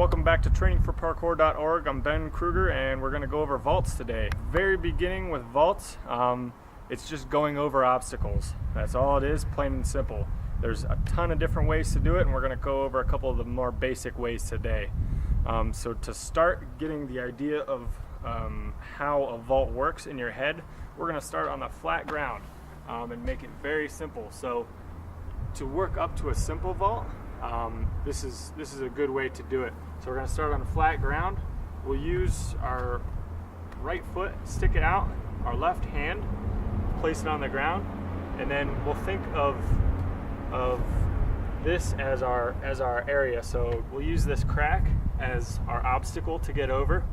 Welcome back to trainingforparkour.org. I'm Ben Kruger and we're going to go over vaults today. Very beginning with vaults, it's just going over obstacles. That's all it is, plain and simple. There's a ton of different ways to do it and we're going to go over a couple of the more basic ways today. So to start getting the idea of how a vault works in your head, we're going to start on the flat ground and make it very simple. So to work up to a simple vault, this is a good way to do it. So we're going to start on the flat ground. We'll use our right foot, stick it out, our left hand, place it on the ground, and then we'll think of this as our area. So we'll use this crack as our obstacle to get over,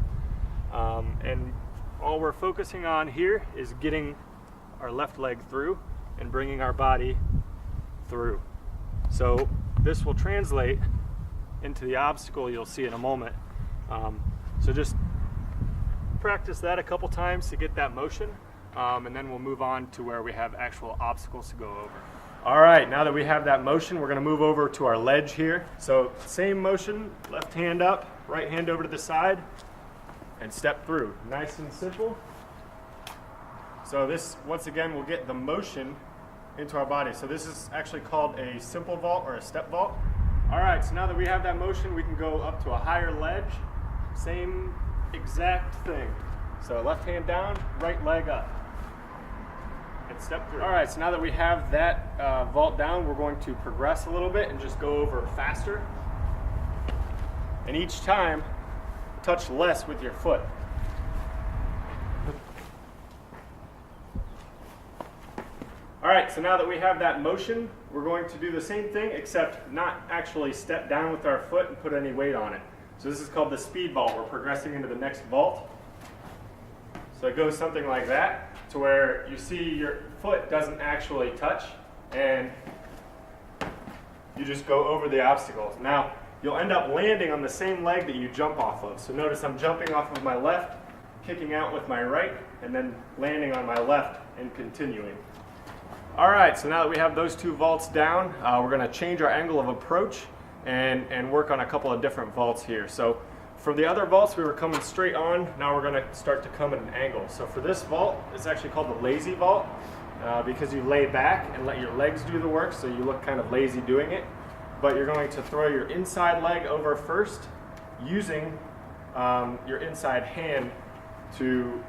and all we're focusing on here is getting our left leg through and bringing our body through. So this will translate into the obstacle you'll see in a moment. So just practice that a couple times to get that motion, and then we'll move on to where we have actual obstacles to go over. All right, now that we have that motion, we're going to move over to our ledge here. So same motion, left hand up, right hand over to the side, and step through. Nice and simple. So this, once again, will get the motion into our body. So this is actually called a simple vault or a step vault. All right, so now that we have that motion, we can go up to a higher ledge. Same exact thing. So left hand down, right leg up, and step through. All right, so now that we have that vault down, we're going to progress a little bit and just go over faster. And each time, touch less with your foot. All right, so now that we have that motion, we're going to do the same thing, except not actually step down with our foot and put any weight on it. So this is called the speed vault. We're progressing into the next vault. So it goes something like that, to where you see your foot doesn't actually touch, and you just go over the obstacles. Now, you'll end up landing on the same leg that you jump off of. So notice I'm jumping off of my left, kicking out with my right, and then landing on my left and continuing. All right, so now that we have those two vaults down, we're going to change our angle of approach and work on a couple of different vaults here. So for the other vaults, we were coming straight on. Now we're going to start to come at an angle. So for this vault, it's actually called the lazy vault because you lay back and let your legs do the work, so you look kind of lazy doing it. But you're going to throw your inside leg over first, using your inside hand to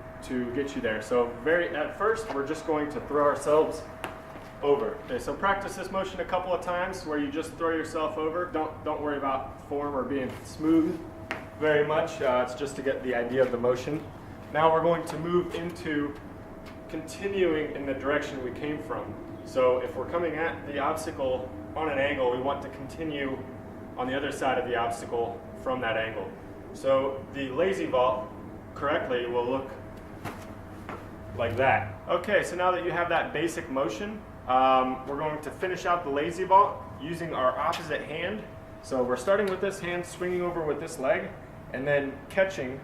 get you there. So at first, we're just going to throw ourselves over. Okay, so practice this motion a couple of times where you just throw yourself over. Don't worry about form or being smooth very much. It's just to get the idea of the motion. Now we're going to move into continuing in the direction we came from. So if we're coming at the obstacle on an angle, we want to continue on the other side of the obstacle from that angle. So the lazy vault correctly will look like that. Okay, so now that you have that basic motion, we're going to finish out the lazy vault using our opposite hand. So we're starting with this hand, swinging over with this leg, and then catching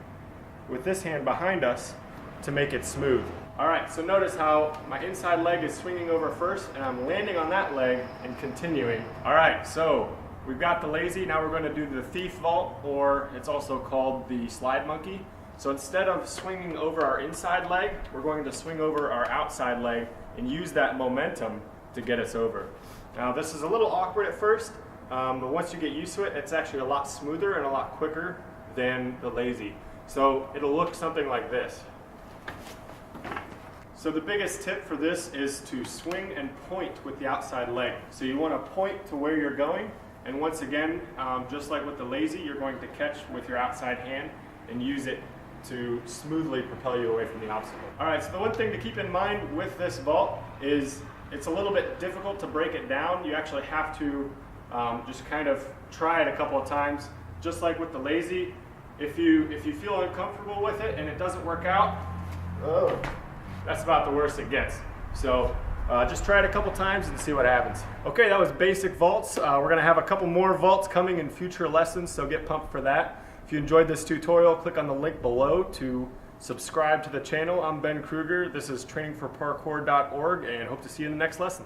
with this hand behind us to make it smooth. All right, so notice how my inside leg is swinging over first, and I'm landing on that leg and continuing. All right, so we've got the lazy. Now we're going to do the thief vault, or it's also called the slide monkey. So instead of swinging over our inside leg, we're going to swing over our outside leg and use that momentum to get us over. Now this is a little awkward at first, but once you get used to it, it's actually a lot smoother and a lot quicker than the lazy. So it'll look something like this. So the biggest tip for this is to swing and point with the outside leg. So you want to point to where you're going, and once again, just like with the lazy, you're going to catch with your outside hand and use it to smoothly propel you away from the obstacle. All right, so the one thing to keep in mind with this vault is it's a little bit difficult to break it down. You actually have to just kind of try it a couple of times. Just like with the lazy, if you feel uncomfortable with it and it doesn't work out, that's about the worst it gets. So just try it a couple times and see what happens. Okay, that was basic vaults. We're gonna have a couple more vaults coming in future lessons, so get pumped for that. If you enjoyed this tutorial, click on the link below to subscribe to the channel. I'm Ben Kruger. This is trainingforparkour.org, and hope to see you in the next lesson.